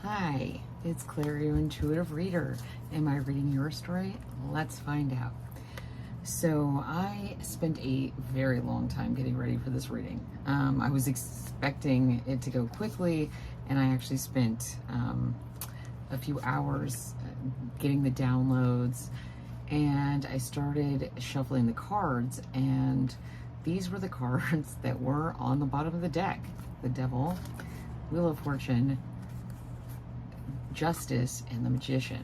Hi, it's Claire, your intuitive reader. Am I reading your story? Let's find out. So I spent a very long time getting ready for this reading. I was expecting it to go quickly, and I actually spent a few hours getting the downloads, and I started shuffling the cards, and these were the cards that were on the bottom of the deck. The Devil, Wheel of Fortune, Justice, and the Magician.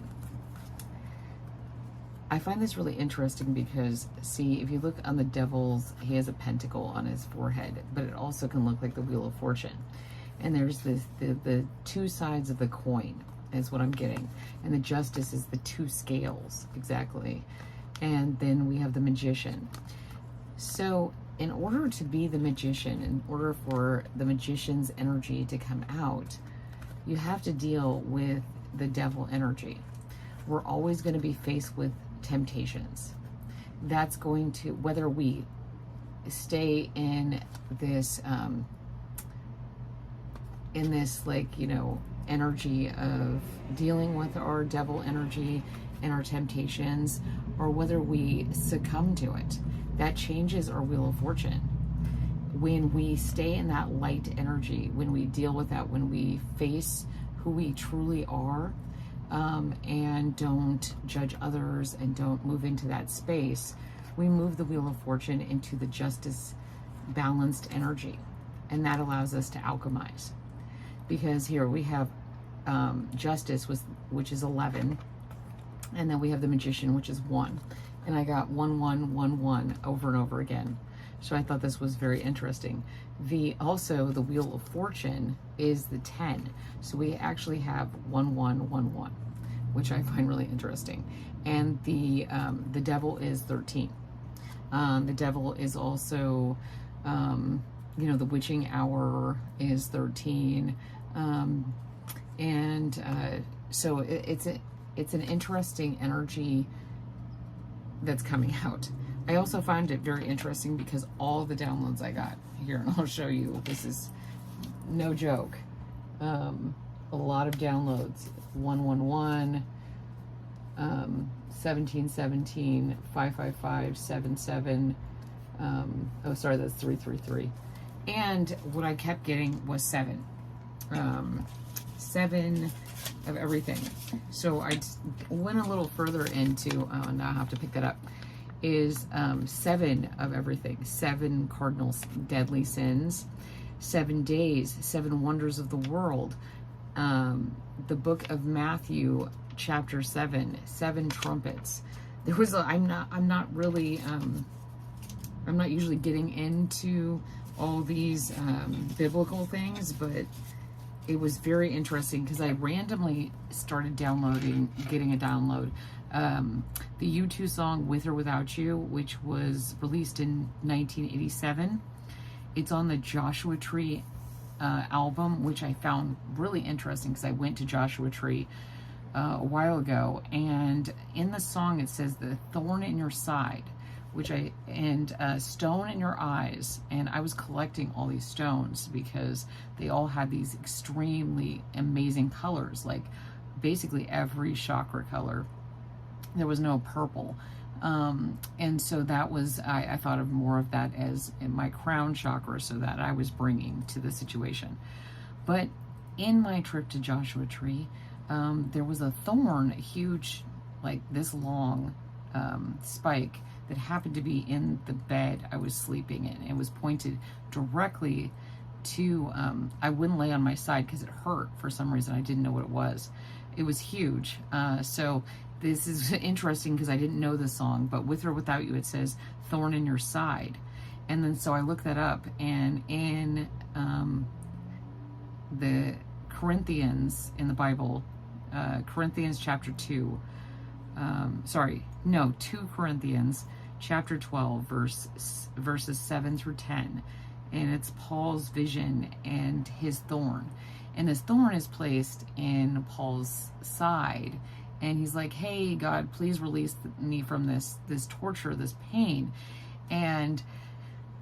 I find this really interesting because, see, if you look on the Devil's, he has a pentacle on his forehead, but it also can look like the Wheel of Fortune. And there's the two sides of the coin is what I'm getting. And the Justice is the two scales, exactly. And then we have the Magician. So in order to be the Magician, in order for the Magician's energy to come out, you have to deal with the Devil energy. We're always going to be faced with temptations. That's going to, whether we stay in this like, you know, energy of dealing with our Devil energy and our temptations, or whether we succumb to it, that changes our Wheel of Fortune. When we stay in that light energy, when we deal with that, when we face who we truly are, and don't judge others and don't move into that space, we move the Wheel of Fortune into the Justice balanced energy. And that allows us to alchemize. Because here we have Justice, which is 11. And then we have the Magician, which is 1. And I got 1, 1, 1, 1 over and over again. So I thought this was very interesting. Also the Wheel of Fortune is the 10. So we actually have 1, 1, 1, 1, which I find really interesting. And the Devil is 13. The Devil is also, you know, the witching hour is 13. So it's an interesting energy that's coming out. I also find it very interesting because all the downloads I got here, and I'll show you, this is no joke, a lot of downloads, 111, 1717, 555, 77, oh sorry, that's 333. And what I kept getting was 7. 7 of everything. So I went a little further into, now I have to pick that up, is 7 of everything. 7 cardinal deadly sins, 7 days, 7 wonders of the world, the book of Matthew, chapter 7, 7 trumpets. There was I'm not really, I'm not usually getting into all these biblical things, but it was very interesting because I randomly started getting a download. The U2 song With or Without You, which was released in 1987. It's on the Joshua Tree album, which I found really interesting because I went to Joshua Tree a while ago, and in the song it says the thorn in your side, and stone in your eyes. And I was collecting all these stones because they all had these extremely amazing colors, like basically every chakra color. There was no purple. And so that was, I thought of more of that as in my crown chakra, so that I was bringing to the situation. But in my trip to Joshua Tree, there was a thorn, a huge, like this long spike that happened to be in the bed I was sleeping in. It was pointed directly to, I wouldn't lay on my side because it hurt for some reason. I didn't know what it was. It was huge. So this is interesting because I didn't know the song, but With or Without You, it says thorn in your side. And then so I looked that up, and in the Corinthians in the Bible, Corinthians chapter 2, 2 Corinthians chapter 12, verses 7 through 10. And it's Paul's vision and his thorn. And his thorn is placed in Paul's side. And he's like, hey, God, please release me from this torture, this pain. And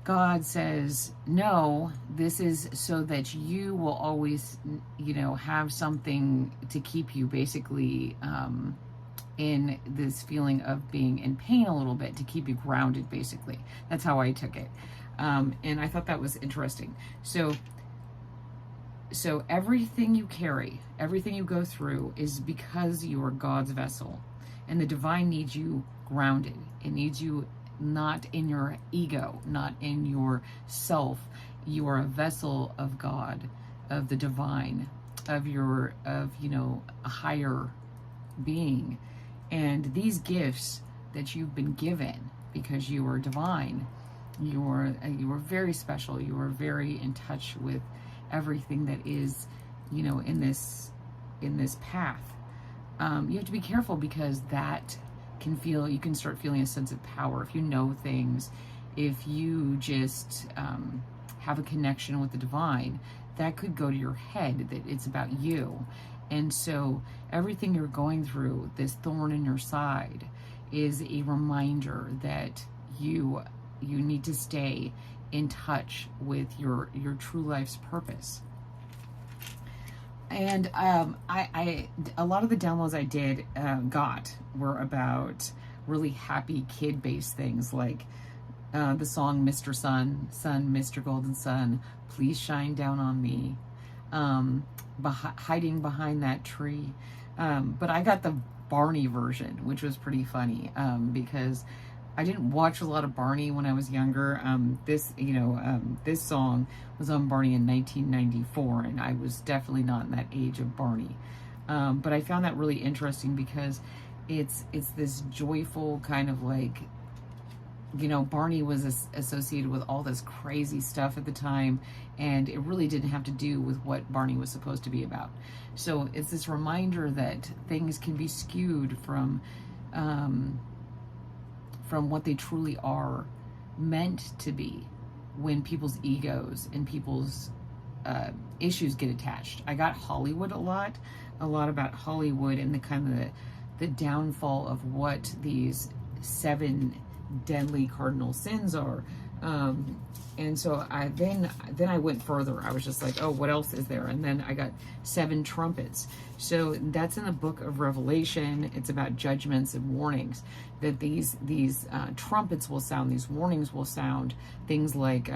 God says, no, this is so that you will always, you know, have something to keep you basically in this feeling of being in pain a little bit, to keep you grounded, basically. That's how I took it. And I thought that was interesting. So everything you carry, everything you go through is because you are God's vessel. And the divine needs you grounded. It needs you not in your ego, not in your self. You are a vessel of God, of the divine, of you know, a higher being. And these gifts that you've been given because you are divine, you are very special. You are very in touch with everything that is, you know, in this path. You have to be careful, because that you can start feeling a sense of power if you know things. If you just have a connection with the divine, that could go to your head that it's about you. And so everything you're going through, this thorn in your side, is a reminder that you need to stay in touch with your true life's purpose. And a lot of the downloads I did were about really happy kid-based things, like the song Mr. Sun, Mr. Golden Sun, please shine down on me, hiding behind that tree. But I got the Barney version, which was pretty funny, because I didn't watch a lot of Barney when I was younger. This song was on Barney in 1994, and I was definitely not in that age of Barney. But I found that really interesting, because it's this joyful kind of, like, you know, Barney was associated with all this crazy stuff at the time, and it really didn't have to do with what Barney was supposed to be about. So it's this reminder that things can be skewed from what they truly are meant to be when people's egos and people's issues get attached. I got Hollywood a lot about Hollywood and the kind of the downfall of what these 7 deadly cardinal sins are. And so then I went further. I was just like, oh, what else is there? And then I got 7 trumpets. So that's in the book of Revelation. It's about judgments and warnings, that these trumpets will sound, these warnings will sound, things like,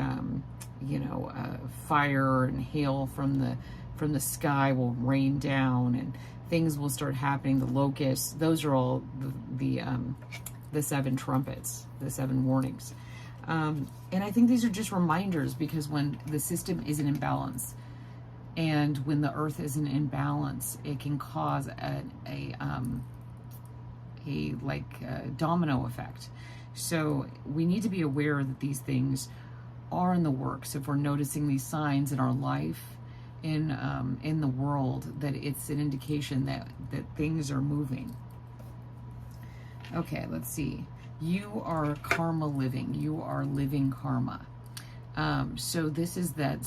fire and hail from the sky will rain down, and things will start happening. The locusts, those are all the 7 trumpets, the 7 warnings. And I think these are just reminders, because when the system is in imbalance, and when the earth is in imbalance, it can cause a domino effect. So we need to be aware that these things are in the works. If we're noticing these signs in our life, in the world, that it's an indication that things are moving. Okay, let's see. You are karma living. You are living karma. So this is that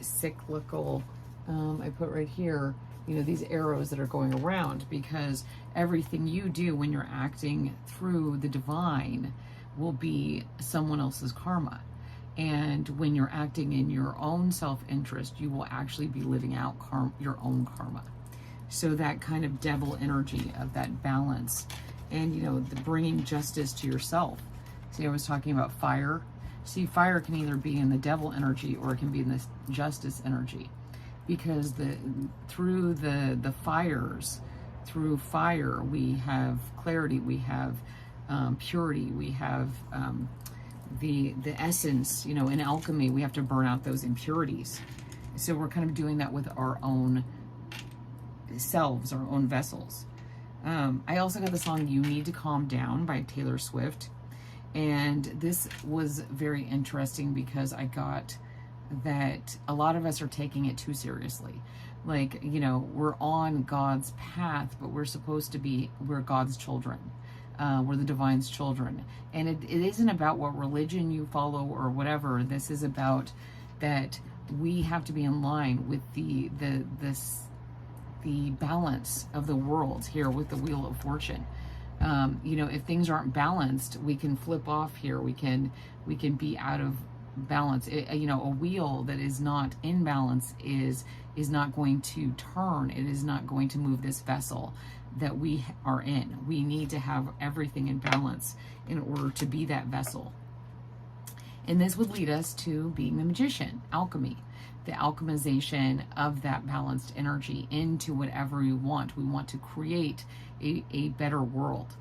cyclical, I put right here, these arrows that are going around, because everything you do when you're acting through the divine will be someone else's karma. And when you're acting in your own self-interest, you will actually be living out your own karma. So that kind of devil energy of that balance, and the bringing justice to yourself. See, I was talking about fire. See, fire can either be in the devil energy or it can be in this justice energy, because through the fires, through fire we have clarity, we have purity, we have the essence. In alchemy we have to burn out those impurities. So we're kind of doing that with our own selves, our own vessels. I also got the song You Need to Calm Down by Taylor Swift. And this was very interesting, because I got that a lot of us are taking it too seriously. Like, we're on God's path, but we're God's children. We're the divine's children. And it isn't about what religion you follow or whatever. This is about that we have to be in line with the balance of the world here with the Wheel of Fortune. You know, if things aren't balanced, we can flip off here. We can be out of balance. You know, a wheel that is not in balance is not going to turn. It is not going to move this vessel that we are in. We need to have everything in balance in order to be that vessel. And this would lead us to being the magician, alchemy, the alchemization of that balanced energy into whatever we want. We want to create a better world.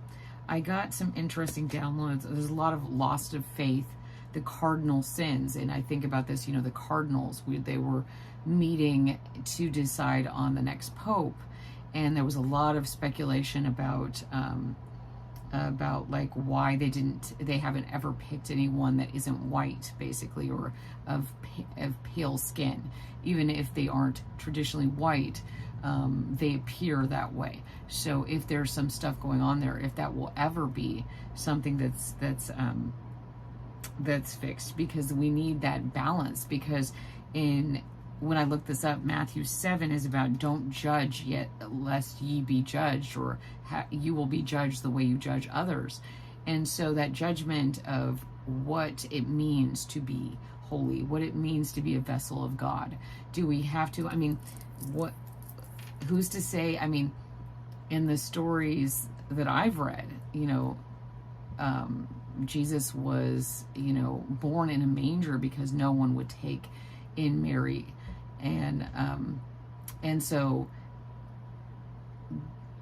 I got some interesting downloads. There's a lot of loss of faith, the cardinal sins. And I think about this, you know, the cardinals, they were meeting to decide on the next pope. And there was a lot of speculation about like why they haven't ever picked anyone that isn't white, basically, or of pale skin. Even if they aren't traditionally white, they appear that way. So if there's some stuff going on there, if that will ever be something that's fixed, because we need that balance. Because when I looked this up, Matthew 7 is about don't judge yet lest ye be judged, or you will be judged the way you judge others. And so that judgment of what it means to be holy, what it means to be a vessel of God. Do we have to, I mean, who's to say, I mean, in the stories that I've read, you know, Jesus was, you know, born in a manger because no one would take in Mary. And so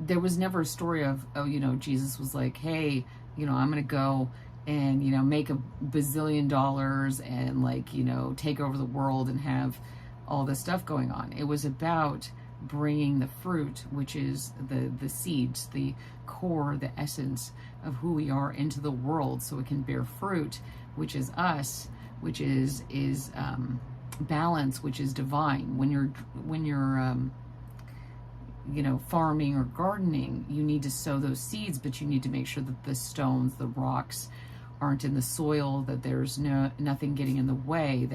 there was never a story of, oh, you know, Jesus was like, hey, you know, I'm going to go and, you know, make $1 bazillion and, like, you know, take over the world and have all this stuff going on. It was about bringing the fruit, which is the seeds, the core, the essence of who we are into the world, so it can bear fruit, which is us, which is balance, which is divine. When you're you know, farming or gardening, you need to sow those seeds, but you need to make sure that the stones, the rocks aren't in the soil, that there's nothing getting in the way,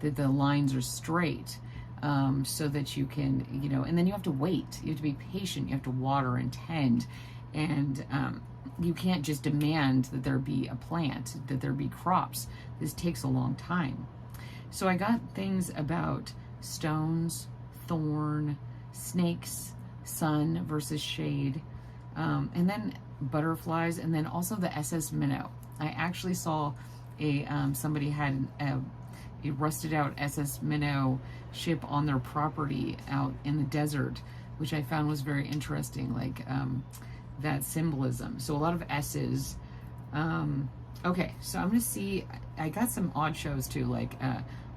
that the lines are straight, so that you can, you know, and then you have to wait. You have to be patient. You have to water and tend, and you can't just demand that there be a plant, that there be crops. This takes a long time. So I got things about stones, thorn, snakes, sun versus shade, and then butterflies, and then also the SS Minnow. I actually saw somebody had a rusted out SS Minnow ship on their property out in the desert, which I found was very interesting, like that symbolism. So a lot of S's. Okay, so I'm gonna see, I got some odd shows too, like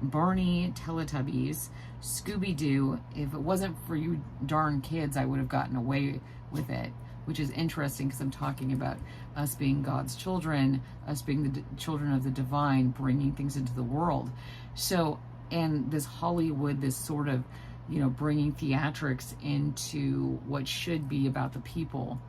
Barney, Teletubbies, Scooby-Doo. If it wasn't for you darn kids, I would have gotten away with it, which is interesting because I'm talking about us being God's children, us being the children of the divine, bringing things into the world. So, and this Hollywood, this sort of, you know, bringing theatrics into what should be about the people.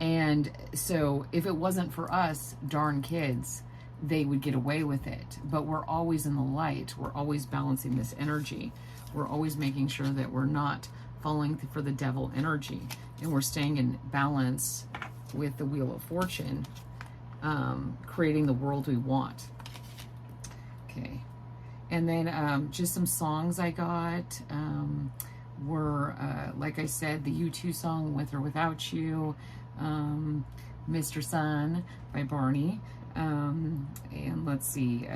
And so if it wasn't for us darn kids, they would get away with it. But we're always in the light. We're always balancing this energy. We're always making sure that we're not falling for the devil energy, and we're staying in balance with the Wheel of Fortune, creating the world we want. Okay. And then just some songs I got were, like I said, the U2 song, With or Without You, Mr. Sun by Barney, and let's see,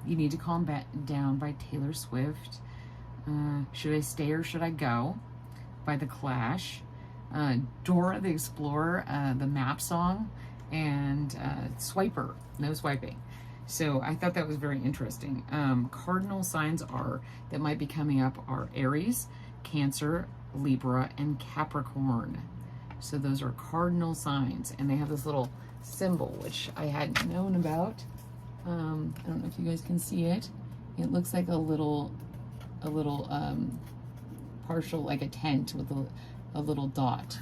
You Need to Calm Down by Taylor Swift, Should I Stay or Should I Go by The Clash, Dora the Explorer, the map song, and Swiper, No Swiping. So I thought that was very interesting. Cardinal signs that might be coming up are Aries, Cancer, Libra, and Capricorn. So those are cardinal signs, and they have this little symbol, which I hadn't known about. I don't know if you guys can see it. It looks like a little partial, like a tent with a little dot.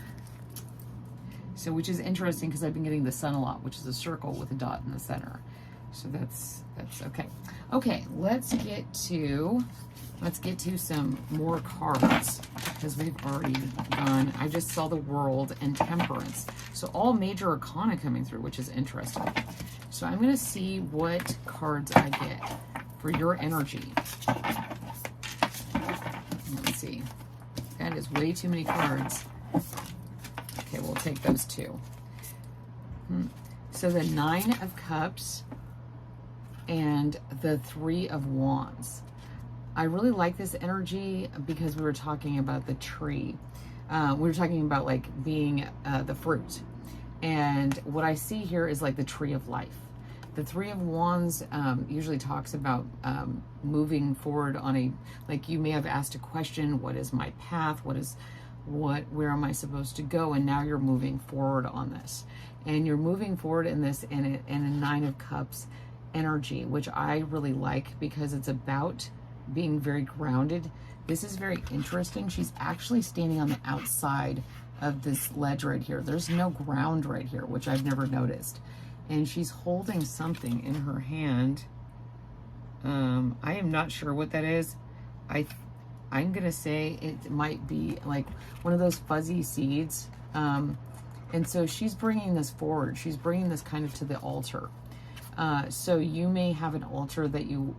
So, which is interesting because I've been getting the sun a lot, which is a circle with a dot in the center. So that's okay. Okay, let's get to some more cards. because we've already gone. I just saw the World and Temperance. So all major arcana coming through, which is interesting. So I'm going to see what cards I get for your energy. Let's see. That is way too many cards. Okay, we'll take those two. So the 9 of Cups and the 3 of Wands. I really like this energy because we were talking about the tree. We were talking about like being the fruit. And what I see here is like the tree of life. The 3 of Wands usually talks about moving forward on a, like you may have asked a question, what is my path? Where am I supposed to go? And now you're moving forward on this. And you're moving forward in this in a 9 of Cups energy, which I really like because it's about being very grounded. This is very interesting. She's actually standing on the outside of this ledge right here. There's no ground right here, which I've never noticed. And she's holding something in her hand. I am not sure what that is. I'm gonna say it might be like one of those fuzzy seeds. And so she's bringing this forward. She's bringing this kind of to the altar. So you may have an altar that you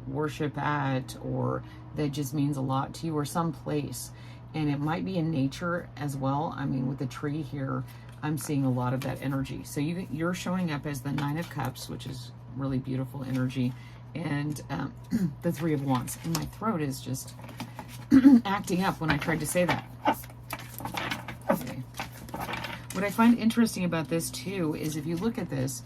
worship at, or that just means a lot to you, or some place. And it might be in nature as well. I mean, with the tree here, I'm seeing a lot of that energy. So you're showing up as the 9 of Cups, which is really beautiful energy, and the 3 of Wands. And my throat is just acting up when I tried to say that. Okay. What I find interesting about this too is if you look at this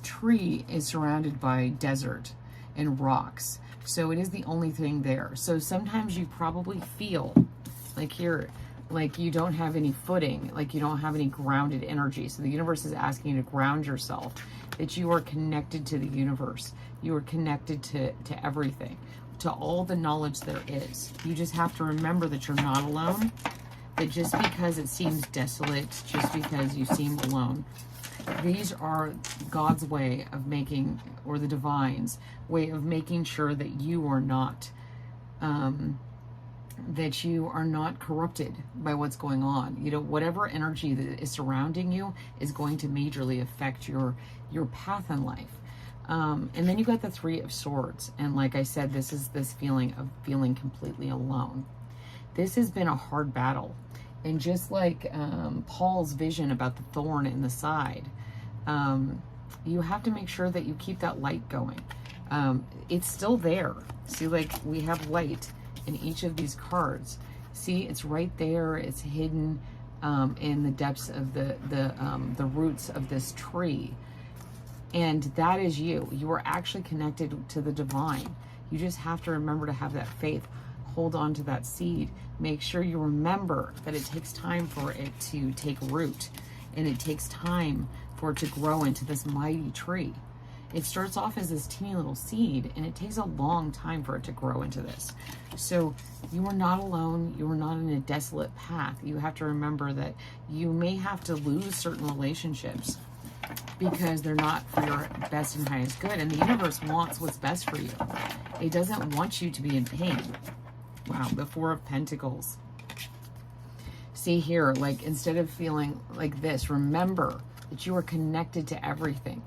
tree is surrounded by desert and rocks. So it is the only thing there. So sometimes you probably feel like like you don't have any footing, like you don't have any grounded energy. So the universe is asking you to ground yourself, that you are connected to the universe. You are connected to everything, to all the knowledge there is. You just have to remember that you're not alone, that just because it seems desolate, just because you seem alone, these are God's way of making, or the divine's way of making sure that you are not, corrupted by what's going on. You know, whatever energy that is surrounding you is going to majorly affect your path in life. And then you got the 3 of Swords. And like I said, this is this feeling of feeling completely alone. This has been a hard battle. And just like Paul's vision about the thorn in the side, you have to make sure that you keep that light going. It's still there. See, like we have light in each of these cards. See, it's right there. It's hidden in the depths of the roots of this tree. And that is you. You are actually connected to the divine. You just have to remember to have that faith. Hold on to that seed. Make sure you remember that it takes time for it to take root, and it takes time for it to grow into this mighty tree. It starts off as this teeny little seed, and it takes a long time for it to grow into this. So you are not alone. You are not in a desolate path. You have to remember that you may have to lose certain relationships because they're not for your best and highest good. And the universe wants what's best for you. It doesn't want you to be in pain. Wow, the 4 of Pentacles. See here, like instead of feeling like this, remember that you are connected to everything.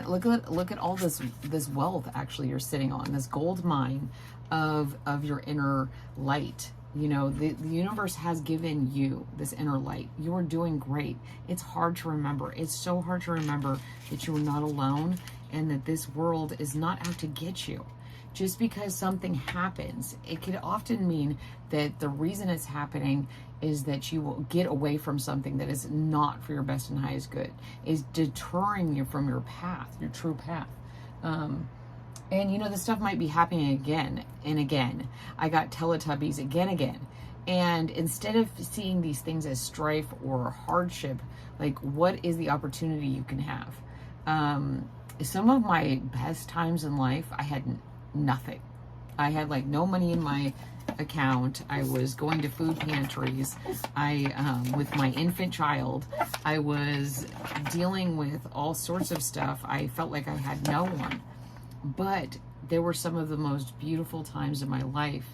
Look at all this wealth actually you're sitting on, this gold mine of your inner light. You know, the universe has given you this inner light. You are doing great. It's hard to remember. It's so hard to remember that you are not alone and that this world is not out to get you. Just because something happens, it could often mean that the reason it's happening is that you will get away from something that is not for your best and highest good, is deterring you from your path, your true path. And you know, this stuff might be happening again and again. I got Teletubbies again. And instead of seeing these things as strife or hardship, like what is the opportunity you can have? Some of my best times in life, I had nothing. I had like no money in my account. I was going to food pantries. With my infant child, I was dealing with all sorts of stuff. I felt like I had no one. But there were some of the most beautiful times in my life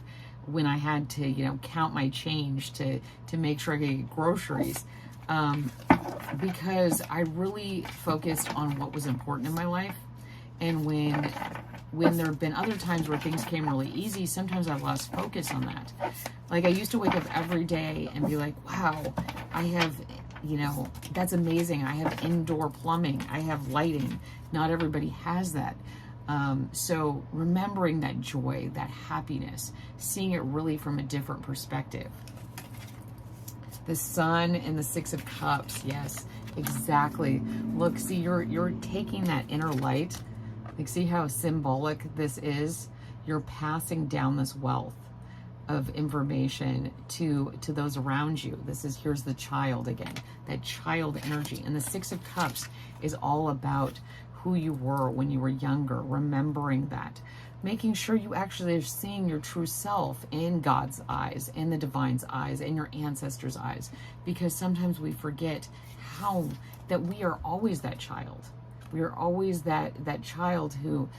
when I had to, you know, count my change to make sure I could get groceries, because I really focused on what was important in my life. And when there have been other times where things came really easy, sometimes I've lost focus on that. Like, I used to wake up every day and be like, wow, I have, you know, that's amazing. I have indoor plumbing. I have lighting. Not everybody has that. So remembering that joy, that happiness, seeing it really from a different perspective. The Sun and the Six of Cups. Yes, exactly. Look, see, you're taking that inner light. Like, see how symbolic this is? You're passing down this wealth of information to those around you. Here's the child again, that child energy. And the Six of Cups is all about who you were when you were younger, remembering that, making sure you actually are seeing your true self in God's eyes, in the divine's eyes, in your ancestors' eyes, because sometimes we forget how that we are always that child. We are always that child who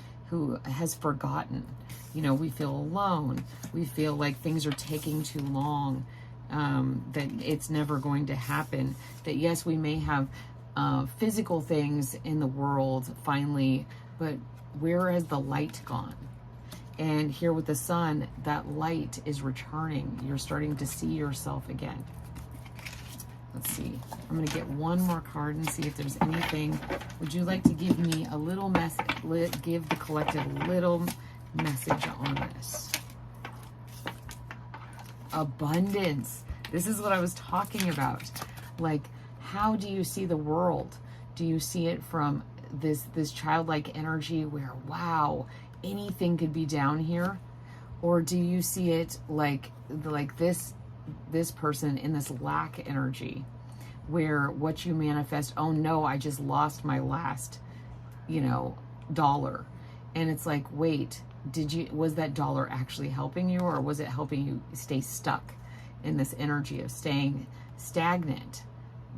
has forgotten. You know, we feel alone. We feel like things are taking too long, that it's never going to happen. That yes, we may have physical things in the world finally, but where has the light gone? And here with the Sun, that light is returning. You're starting to see yourself again. Let's see. I'm going to get one more card and see if there's anything. Would you like to give me a little message, give the collective a little message on this? Abundance. This is what I was talking about. Like, how do you see the world? Do you see it from this childlike energy where, wow, anything could be down here? Or do you see it like this person in this lack energy, where what you manifest, oh no, I just lost my last, you know, dollar. And it's like, wait, was that dollar actually helping you, or was it helping you stay stuck in this energy of staying stagnant?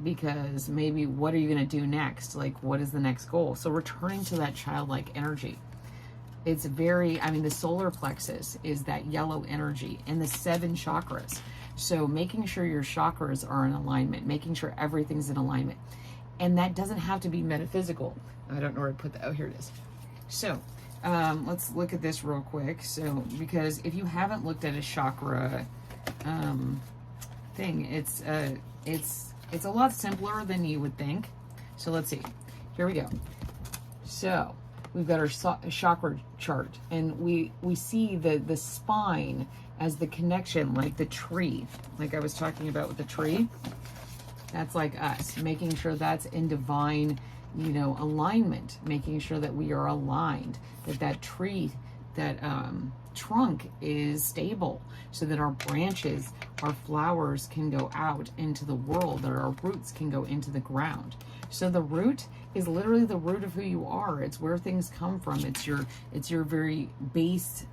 Because maybe what are you going to do next? Like, what is the next goal? So returning to that childlike energy. It's very, I mean, the solar plexus is that yellow energy, and the 7 chakras. So making sure your chakras are in alignment, making sure everything's in alignment. And that doesn't have to be metaphysical. I don't know where to put that. Oh, here it is. So let's look at this real quick. So, because if you haven't looked at a chakra thing, it's a lot simpler than you would think. So let's see. Here we go. So we've got our chakra chart, and we see the spine as the connection, like the tree, like I was talking about with the tree. That's like us, making sure that's in divine, you know, alignment, making sure that we are aligned, that tree, that trunk is stable, so that our branches, our flowers can go out into the world, that our roots can go into the ground. So the root is literally the root of who you are. It's where things come from. It's your very base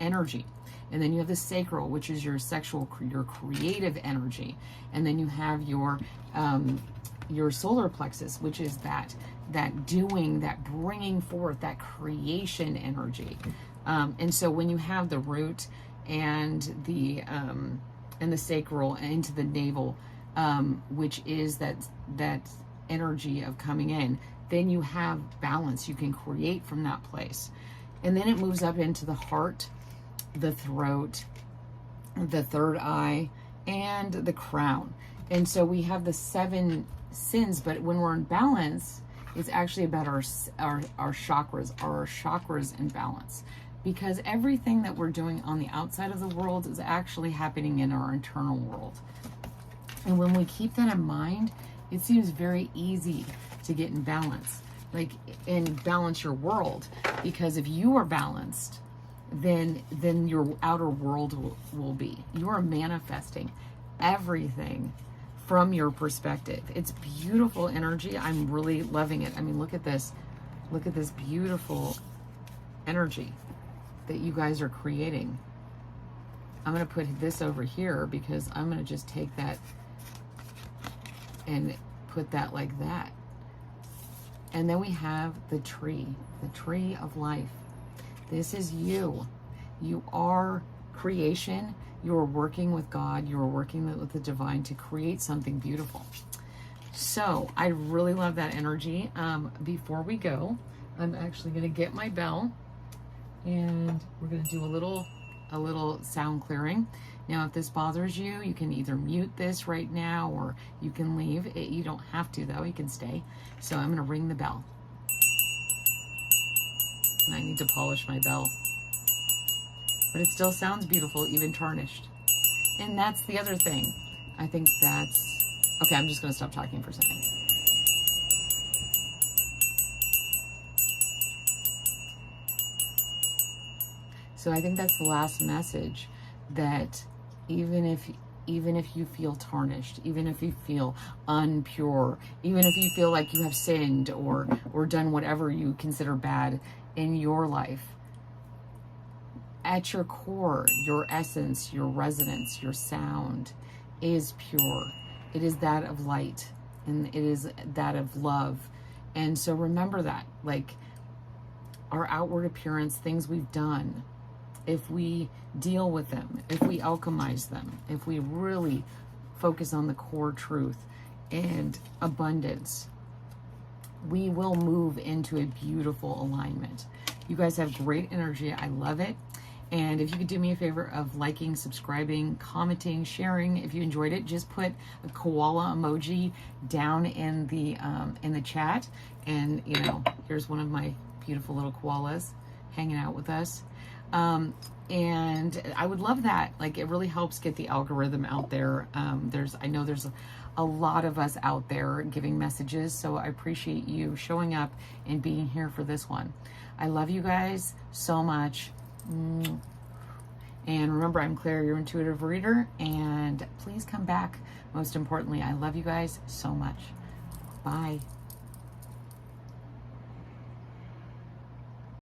energy. And then you have the sacral, which is your sexual, your creative energy. And then you have your solar plexus, which is that doing, that bringing forth, that creation energy. And so when you have the root and the sacral and into the navel, which is that energy of coming in, then you have balance. You can create from that place. And then it moves up into the heart, the throat, the third eye, and the crown. And so we have the 7 sins, but when we're in balance, it's actually about our chakras. Are our chakras in balance? Because everything that we're doing on the outside of the world is actually happening in our internal world. And when we keep that in mind, it seems very easy to get in balance, and balance your world. Because if you are balanced, then your outer world will be. You are manifesting everything from your perspective. It's beautiful energy. I'm really loving it. I mean, look at this. Look at this beautiful energy that you guys are creating. I'm going to put this over here because I'm going to just take that and put that like that. And then we have the tree of life. This is you. You are creation. You're working with God. You're working with the divine to create something beautiful. So I really love that energy. Before we go, I'm actually going to get my bell, and we're going to do a little sound clearing. Now, if this bothers you, you can either mute this right now or you can leave. You don't have to, though. You can stay. So I'm going to ring the bell. And I need to polish my bell. But it still sounds beautiful, even tarnished. And that's the other thing. I think that's... Okay, I'm just going to stop talking for a second. So I think that's the last message, that even if you feel tarnished, even if you feel unpure, even if you feel like you have sinned or done whatever you consider bad in your life, at your core, your essence, your resonance, your sound is pure. It is that of light, and it is that of love. And so remember that, like, our outward appearance, things we've done, if we deal with them, if we alchemize them, if we really focus on the core truth and abundance, we will move into a beautiful alignment. You guys have great energy. I love it. And if you could do me a favor of liking, subscribing, commenting, sharing, if you enjoyed it, just put a koala emoji down in the chat. And, you know, here's one of my beautiful little koalas hanging out with us. And I would love that. Like, it really helps get the algorithm out there. I know there's a lot of us out there giving messages, so I appreciate you showing up and being here for this one. I love you guys so much. And remember, I'm Claire, your intuitive reader, and please come back. Most importantly, I love you guys so much. Bye.